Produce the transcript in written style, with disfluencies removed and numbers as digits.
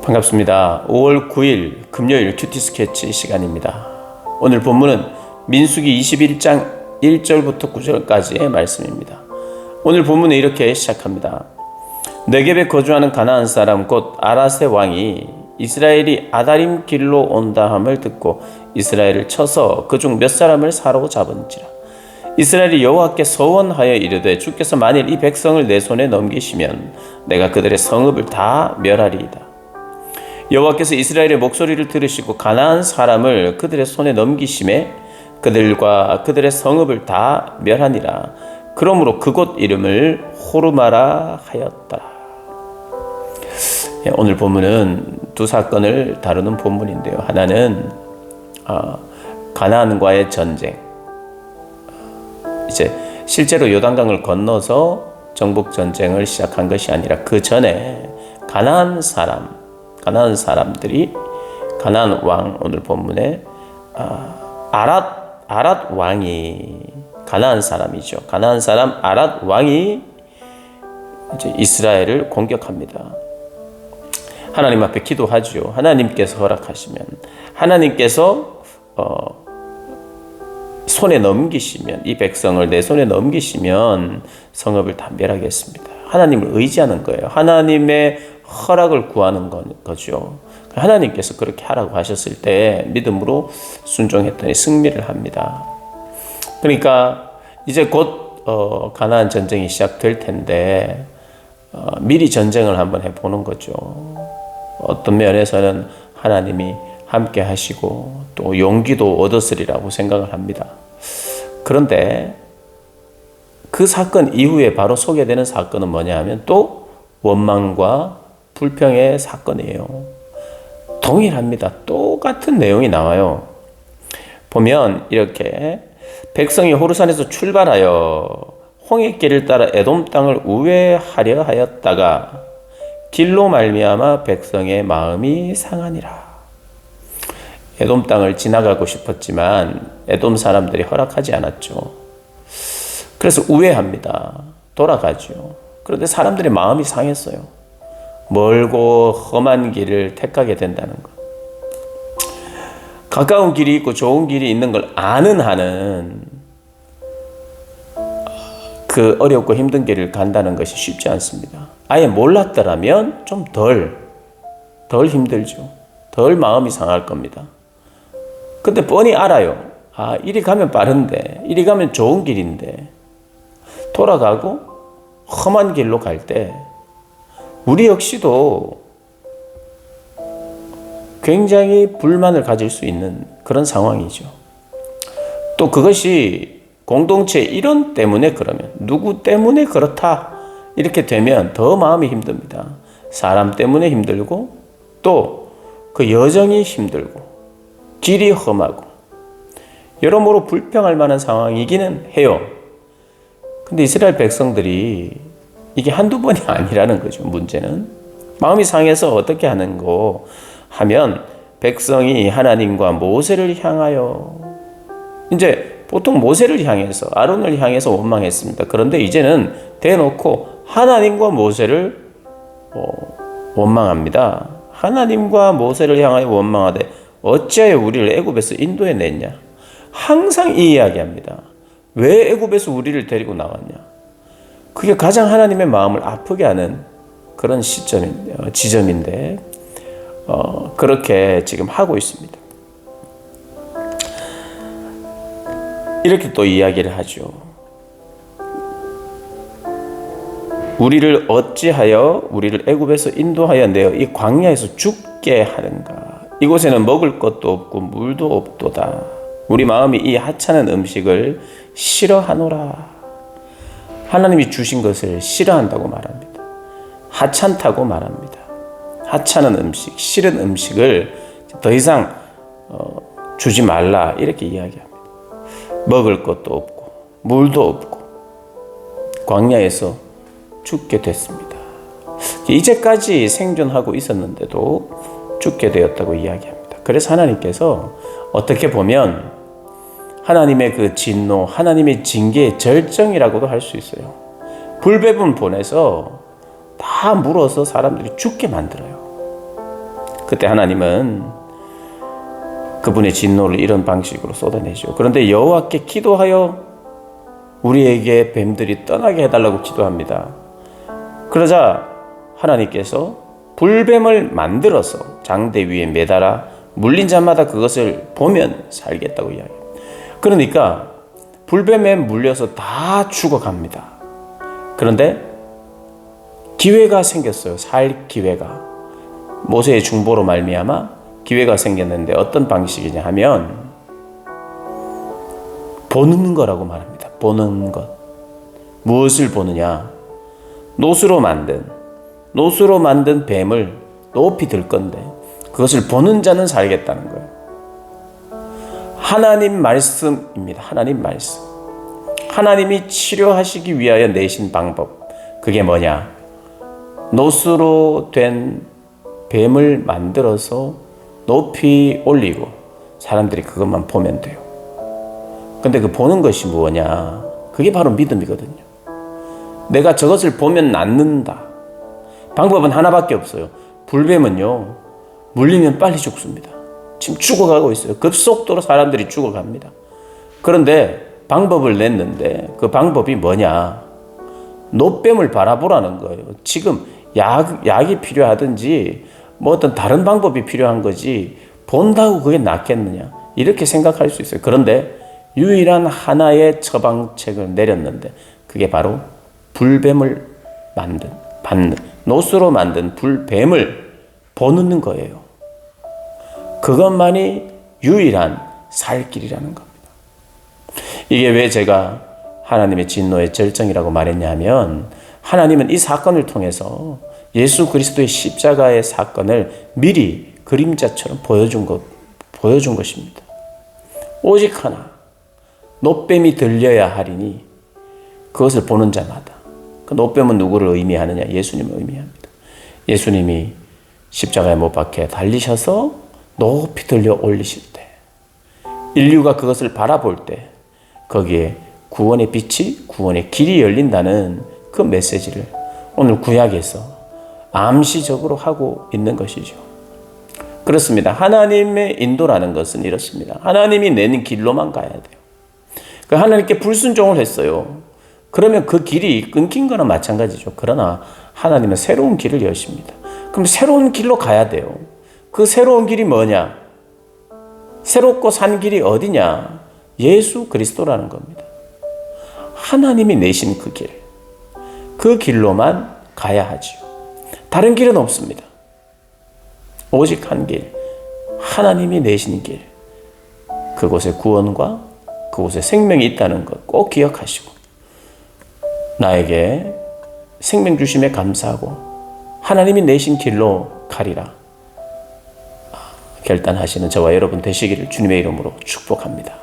반갑습니다. 5월 9일 금요일 큐티 스케치 시간입니다. 오늘 본문은 민수기 21장 1절부터 9절까지의 말씀입니다. 오늘 본문은 이렇게 시작합니다. 네겝에 거주하는 가나안 사람 곧 아랏의 왕이 이스라엘이 아다림 길로 온다 함을 듣고 이스라엘을 쳐서 그중 몇 사람을 사로잡은지라. 이스라엘이 여호와께 서원하여 이르되 주께서 만일 이 백성을 내 손에 넘기시면 내가 그들의 성읍을 다 멸하리이다. 여호와께서 이스라엘의 목소리를 들으시고 가나안 사람을 그들의 손에 넘기심에 그들과 그들의 성읍을 다 멸하니라. 그러므로 그곳 이름을 호르마라 하였다. 오늘 본문은 두 사건을 다루는 본문인데요. 하나는 가나안과의 전쟁. 이제 실제로 요단강을 건너서 정복 전쟁을 시작한 것이 아니라 그 전에 가나안 사람들이 가나안 왕, 오늘 본문에 아랏 왕이 가나안 사람이죠. 가나안 사람 아랏 왕이 이제 이스라엘을 공격합니다. 하나님 앞에 기도하죠. 하나님께서 허락하시면, 하나님께서 손에 넘기시면, 이 백성을 내 손에 넘기시면 성읍을 다 멸하겠습니다. 하나님을 의지하는 거예요. 하나님의 허락을 구하는 거죠. 하나님께서 그렇게 하라고 하셨을 때 믿음으로 순종했더니 승리를 합니다. 그러니까 이제 곧 가나안 전쟁이 시작될 텐데 미리 전쟁을 한번 해보는 거죠. 어떤 면에서는 하나님이 함께 하시고 또 용기도 얻었으리라고 생각을 합니다. 그런데 그 사건 이후에 바로 소개되는 사건은 뭐냐 하면 또 원망과 불평의 사건이에요. 동일합니다. 똑같은 내용이 나와요. 보면 이렇게 백성이 호르산에서 출발하여 홍해길을 따라 에돔 땅을 우회하려 하였다가 길로 말미암아 백성의 마음이 상하니라. 에돔 땅을 지나가고 싶었지만 에돔 사람들이 허락하지 않았죠. 그래서 우회합니다. 돌아가죠. 그런데 사람들의 마음이 상했어요. 멀고 험한 길을 택하게 된다는 것. 가까운 길이 있고 좋은 길이 있는 걸 아는 한은 그 어렵고 힘든 길을 간다는 것이 쉽지 않습니다. 아예 몰랐더라면 좀 덜 힘들죠. 덜 마음이 상할 겁니다. 근데 뻔히 알아요. 이리 가면 빠른데, 이리 가면 좋은 길인데, 돌아가고 험한 길로 갈 때 우리 역시도 굉장히 불만을 가질 수 있는 그런 상황이죠. 또 그것이 공동체 일원 때문에, 그러면 누구 때문에 그렇다 이렇게 되면 더 마음이 힘듭니다. 사람 때문에 힘들고 또 그 여정이 힘들고 길이 험하고 여러모로 불평할 만한 상황이기는 해요. 근데 이스라엘 백성들이 이게 한두 번이 아니라는 거죠. 문제는 마음이 상해서 어떻게 하는고 하면 백성이 하나님과 모세를 향하여, 이제 보통 모세를 향해서, 아론을 향해서 원망했습니다. 그런데 이제는 대놓고 하나님과 모세를 원망합니다. 하나님과 모세를 향하여 원망하되 어찌하여 우리를 애굽에서 인도해 냈냐. 항상 이 이야기합니다. 왜 애굽에서 우리를 데리고 나왔냐. 그게 가장 하나님의 마음을 아프게 하는 그런 지점인데 그렇게 지금 하고 있습니다. 이렇게 또 이야기를 하죠. 우리를 어찌하여 우리를 애굽에서 인도하여 내어 이 광야에서 죽게 하는가. 이곳에는 먹을 것도 없고 물도 없도다. 우리 마음이 이 하찮은 음식을 싫어하노라. 하나님이 주신 것을 싫어한다고 말합니다. 하찮다고 말합니다. 하찮은 음식, 싫은 음식을 더 이상 주지 말라 이렇게 이야기합니다. 먹을 것도 없고 물도 없고 광야에서 죽게 됐습니다. 이제까지 생존하고 있었는데도 죽게 되었다고 이야기합니다. 그래서 하나님께서 어떻게 보면 하나님의 그 진노, 하나님의 징계의 절정이라고도 할 수 있어요. 불배분 보내서 다 물어서 사람들이 죽게 만들어요. 그때 하나님은 그분의 진노를 이런 방식으로 쏟아내죠. 그런데 여호와께 기도하여 우리에게 뱀들이 떠나게 해달라고 기도합니다. 그러자 하나님께서 불뱀을 만들어서 장대 위에 매달아 물린 자마다 그것을 보면 살겠다고 이야기해요. 그러니까 불뱀에 물려서 다 죽어갑니다. 그런데 기회가 생겼어요. 살 기회가. 모세의 중보로 말미암아 기회가 생겼는데 어떤 방식이냐 하면 보는 거라고 말합니다. 보는 것. 무엇을 보느냐? 노수로 만든 뱀을 높이 들 건데 그것을 보는 자는 살겠다는 거예요. 하나님 말씀입니다. 하나님 말씀. 하나님이 치료하시기 위하여 내신 방법. 그게 뭐냐? 노수로 된 뱀을 만들어서 높이 올리고 사람들이 그것만 보면 돼요. 근데 그 보는 것이 뭐냐? 그게 바로 믿음이거든요. 내가 저것을 보면 낫는다. 방법은 하나밖에 없어요. 불뱀은요, 물리면 빨리 죽습니다. 지금 죽어가고 있어요. 급속도로 사람들이 죽어갑니다. 그런데 방법을 냈는데 그 방법이 뭐냐? 노뱀을 바라보라는 거예요. 지금 약이 필요하든지 뭐 어떤 다른 방법이 필요한 거지 본다고 그게 낫겠느냐? 이렇게 생각할 수 있어요. 그런데 유일한 하나의 처방책을 내렸는데 그게 바로 불뱀을 받는 노수로 만든 불뱀을 보는 거예요. 그것만이 유일한 살 길이라는 겁니다. 이게 왜 제가 하나님의 진노의 절정이라고 말했냐면 하나님은 이 사건을 통해서 예수 그리스도의 십자가의 사건을 미리 그림자처럼 보여준 것입니다. 오직 하나, 노뱀이 들려야 하리니 그것을 보는 자마다. 그 노뱀은 누구를 의미하느냐? 예수님을 의미합니다. 예수님이 십자가에 못 박혀 달리셔서 높이 들려 올리실 때, 인류가 그것을 바라볼 때 거기에 구원의 빛이, 구원의 길이 열린다는 그 메시지를 오늘 구약에서 암시적으로 하고 있는 것이죠. 그렇습니다. 하나님의 인도라는 것은 이렇습니다. 하나님이 내는 길로만 가야 돼요. 그 하나님께 불순종을 했어요. 그러면 그 길이 끊긴 거나 마찬가지죠. 그러나 하나님은 새로운 길을 여십니다. 그럼 새로운 길로 가야 돼요. 그 새로운 길이 뭐냐? 새롭고 산 길이 어디냐? 예수 그리스도라는 겁니다. 하나님이 내신 그 길. 그 길로만 가야 하지요. 다른 길은 없습니다. 오직 한 길. 하나님이 내신 길. 그곳에 구원과 그곳에 생명이 있다는 것 꼭 기억하시고 나에게 생명 주심에 감사하고 하나님이 내신 길로 가리라 결단하시는 저와 여러분 되시기를 주님의 이름으로 축복합니다.